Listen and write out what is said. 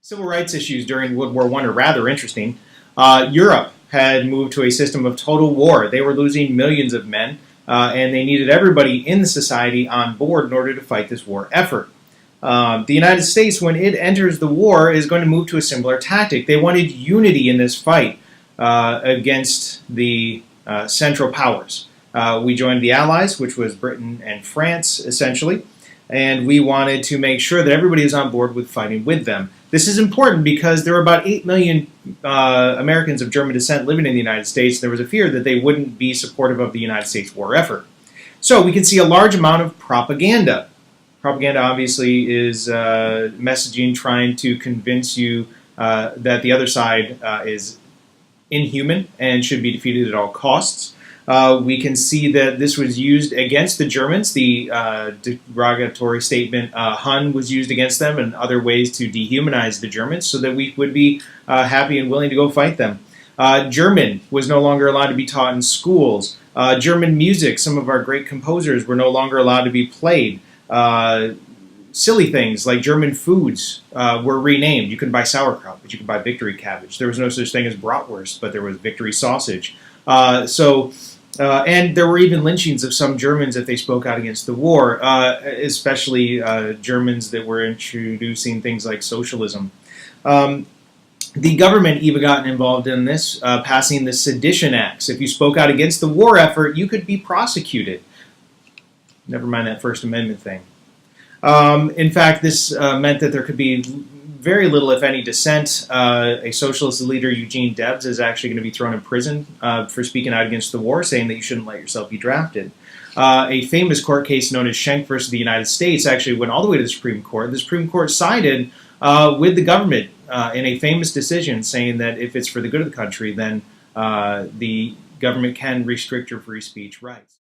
Civil rights issues during World War I are rather interesting. Europe had moved to a system of total war. They were losing millions of men, and they needed everybody in the society on board in order to fight this war effort. The United States, when it enters the war, is going to move to a similar tactic. They wanted unity in this fight against the Central Powers. We joined the Allies, which was Britain and France, essentially, and we wanted to make sure that everybody is on board with fighting with them. This is important because there were about 8 million Americans of German descent living in the United States. There was a fear that they wouldn't be supportive of the United States war effort. So we can see a large amount of propaganda. Propaganda obviously is messaging trying to convince you that the other side is inhuman and should be defeated at all costs. We can see that this was used against the Germans. The derogatory statement Hun was used against them, and other ways to dehumanize the Germans so that we would be happy and willing to go fight them. German was no longer allowed to be taught in schools. German music, some of our great composers were no longer allowed to be played. Silly things like German foods were renamed. You couldn't buy sauerkraut, but you could buy victory cabbage. There was no such thing as bratwurst, but there was victory sausage. And there were even lynchings of some Germans if they spoke out against the war, especially Germans that were introducing things like socialism. The government even got involved in this, passing the Sedition Acts. If you spoke out against the war effort, you could be prosecuted. Never mind that First Amendment thing. In fact, this meant that there could be very little, if any, dissent. A socialist leader, Eugene Debs, is actually going to be thrown in prison for speaking out against the war, saying that you shouldn't let yourself be drafted. A famous court case known as Schenck versus the United States actually went all the way to the Supreme Court. The Supreme Court sided with the government in a famous decision, saying that if it's for the good of the country, then the government can restrict your free speech rights.